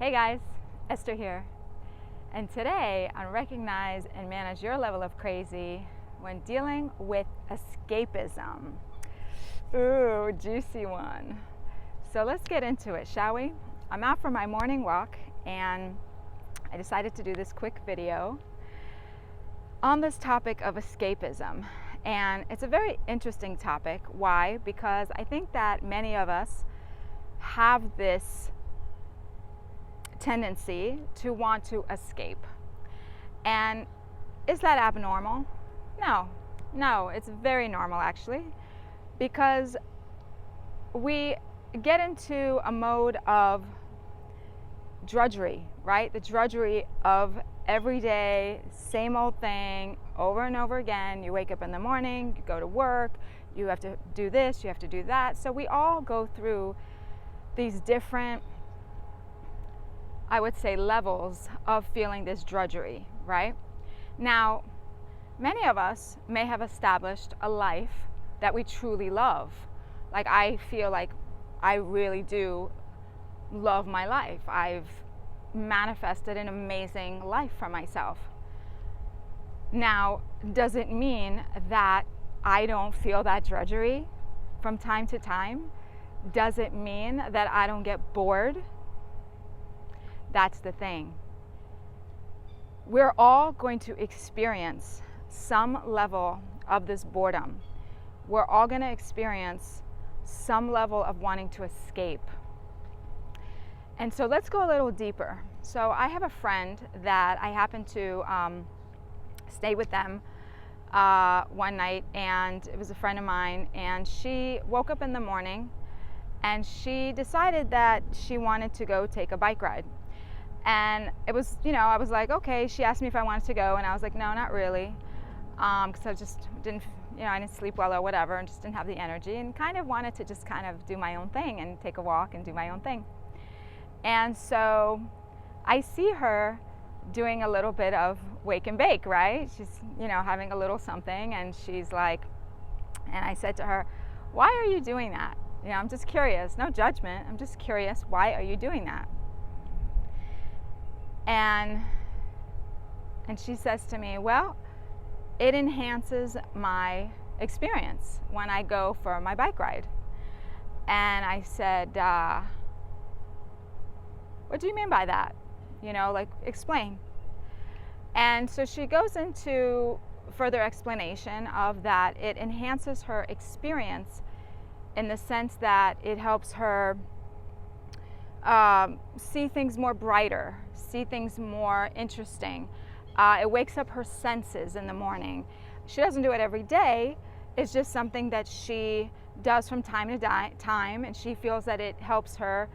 Hey guys, Esther here. And today on Recognize and Manage Your Level of Crazy when dealing with escapism. Ooh, juicy one. So let's get into it, shall we? I'm out for my morning walk and I decided to do this quick video on this topic of escapism. And it's a very interesting topic. Why? Because I think that many of us have this tendency to want to escape. And is that abnormal? No, it's very normal actually, because we get into a mode of drudgery, right? The drudgery of everyday, same old thing over and over again. You wake up in the morning, you go to work, you have to do this, you have to do that. So we all go through these different, I would say, levels of feeling this drudgery, right? Now, many of us may have established a life that we truly love. Like, I feel like I really do love my life. I've manifested an amazing life for myself. Now, does it mean that I don't feel that drudgery from time to time? Does it mean that I don't get bored? That's the thing. We're all going to experience some level of this boredom. We're all going to experience some level of wanting to escape. And so let's go a little deeper. So I have a friend that I happened to stay with them one night, and it was a friend of mine, and she woke up in the morning and she decided that she wanted to go take a bike ride. And it was, I was like, okay. She asked me if I wanted to go, and I was like, no, not really, because I just didn't, I didn't sleep well or whatever, and just didn't have the energy, and kind of wanted to just kind of do my own thing and take a walk and do my own thing. And so I see her doing a little bit of wake and bake, right? She's, having a little something, and she's like, and I said to her, why are you doing that? I'm just curious, no judgment. I'm just curious, why are you doing that? And she says to me, well, it enhances my experience when I go for my bike ride. And I said, what do you mean by that? Explain. And so she goes into further explanation of that it enhances her experience in the sense that it helps her see things more brighter, see things more interesting. It wakes up her senses in the morning. She doesn't do it every day. It's just something that she does from time to time, and she feels that it helps her.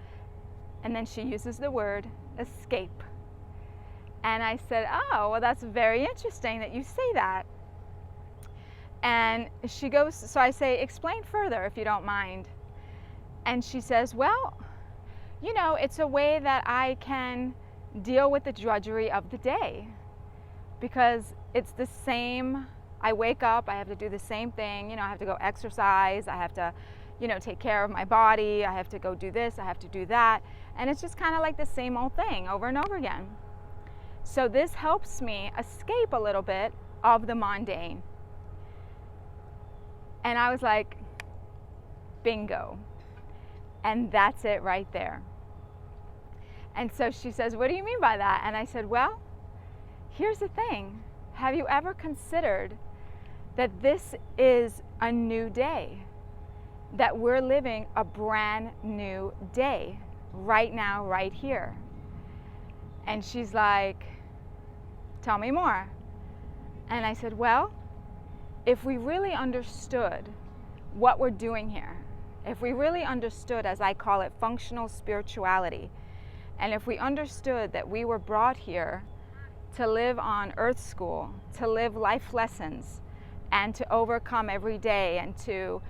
And then she uses the word escape. And I said, oh, well, that's very interesting that you say that. And she goes, so I say, explain further if you don't mind. And she says, well, it's a way that I can deal with the drudgery of the day, because it's the same. I wake up, I have to do the same thing. I have to go exercise, I have to, take care of my body, I have to go do this, I have to do that. And it's just kind of like the same old thing over and over again. So this helps me escape a little bit of the mundane. And I was like, bingo. And that's it right there. And so she says, what do you mean by that? And I said, well, here's the thing. Have you ever considered that this is a new day? That we're living a brand new day right now, right here. And she's like, tell me more. And I said, well, if we really understood what we're doing here, if we really understood, as I call it, functional spirituality, and if we understood that we were brought here to live on Earth School, to live life lessons, and to overcome every day, and to,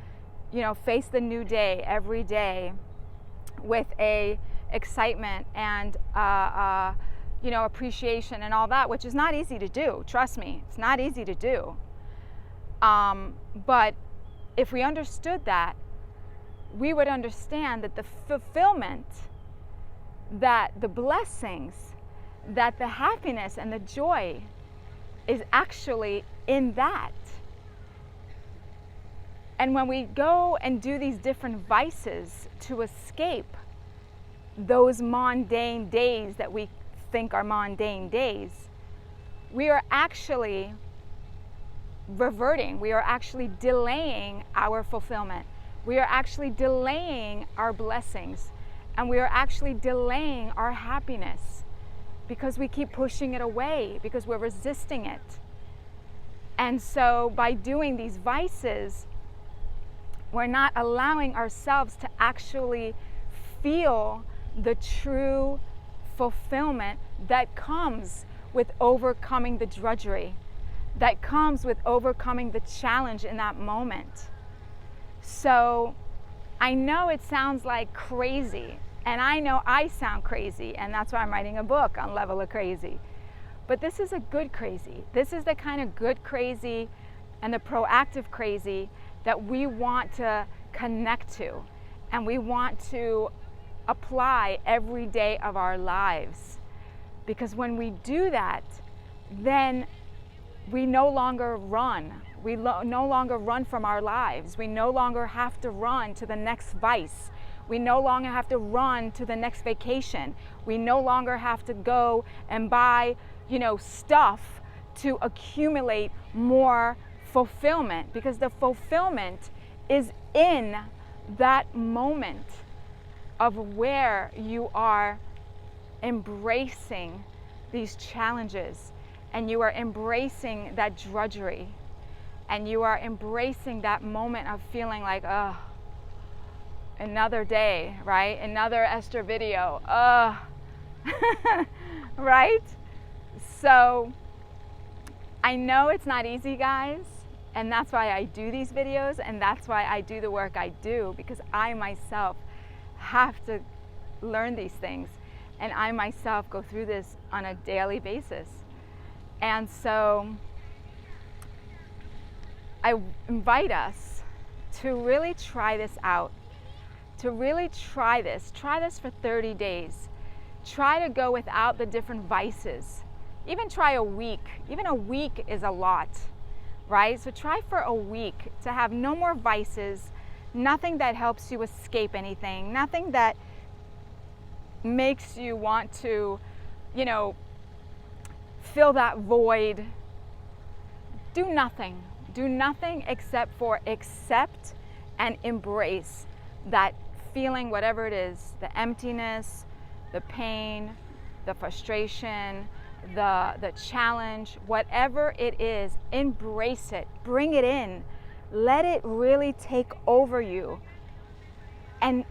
face the new day every day with a excitement and appreciation and all that, which is not easy to do. Trust me, it's not easy to do. But if we understood that, we would understand that the fulfillment that the blessings, that the happiness and the joy is actually in that. And when we go and do these different vices to escape those mundane days that we think are mundane days, we are actually reverting, we are actually delaying our fulfillment. We are actually delaying our blessings, and we are actually delaying our happiness because we keep pushing it away, because we're resisting it. And so by doing these vices, we're not allowing ourselves to actually feel the true fulfillment that comes with overcoming the drudgery, that comes with overcoming the challenge in that moment. So I know it sounds like crazy, and I know I sound crazy, and that's why I'm writing a book on Level of Crazy. But this is a good crazy. This is the kind of good crazy and the proactive crazy that we want to connect to, and we want to apply every day of our lives. Because when we do that, then we no longer run. We no longer run from our lives. We no longer have to run to the next vice. We no longer have to run to the next vacation. We no longer have to go and buy, stuff to accumulate more fulfillment, because the fulfillment is in that moment of where you are embracing these challenges, and you are embracing that drudgery, and you are embracing that moment of feeling like, another day, right? Another Esther video, right? So I know it's not easy, guys, and that's why I do these videos, and that's why I do the work I do, because I myself have to learn these things, and I myself go through this on a daily basis. And so I invite us to really try this out, to really try this for 30 days. Try to go without the different vices. Even try a week. Even a week is a lot, right? So try for a week to have no more vices, nothing that helps you escape anything, nothing that makes you want to, fill that void. Do nothing. Do nothing except for accept and embrace that feeling, whatever it is, the emptiness, the pain, the frustration, the challenge, whatever it is, embrace it, bring it in, let it really take over you, and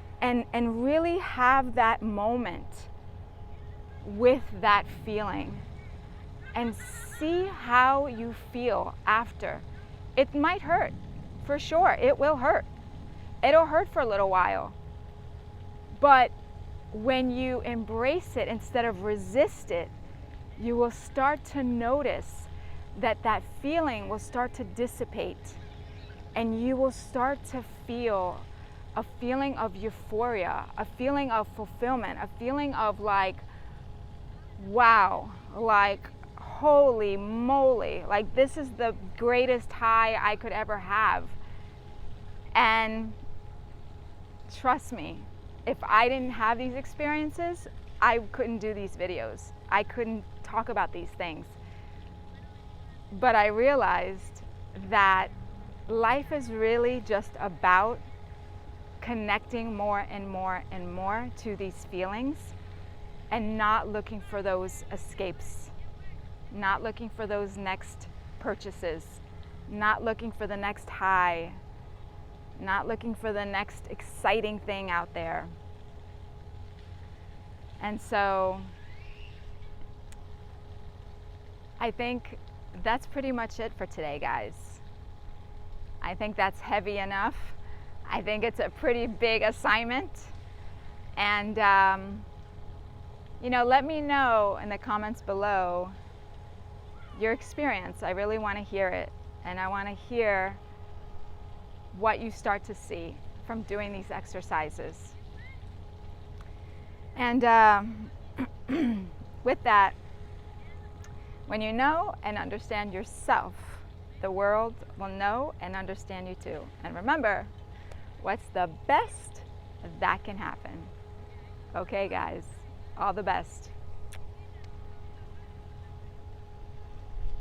really have that moment with that feeling, and see how you feel after. It might hurt, for sure, it will hurt. It'll hurt for a little while, but when you embrace it instead of resist it, you will start to notice that that feeling will start to dissipate, and you will start to feel a feeling of euphoria, a feeling of fulfillment, a feeling of like, wow, like, holy moly, like this is the greatest high I could ever have. And trust me, if I didn't have these experiences, I couldn't do these videos. I couldn't talk about these things. But I realized that life is really just about connecting more and more and more to these feelings, and not looking for those escapes, not looking for those next purchases, not looking for the next high, not looking for the next exciting thing out there. And so I think that's pretty much it for today, guys. I think that's heavy enough. I think it's a pretty big assignment. And, let me know in the comments below your experience. I really want to hear it. And I want to hear what you start to see from doing these exercises. And with that, when you know and understand yourself, the world will know and understand you too. And remember, what's the best that can happen? Okay, guys, all the best.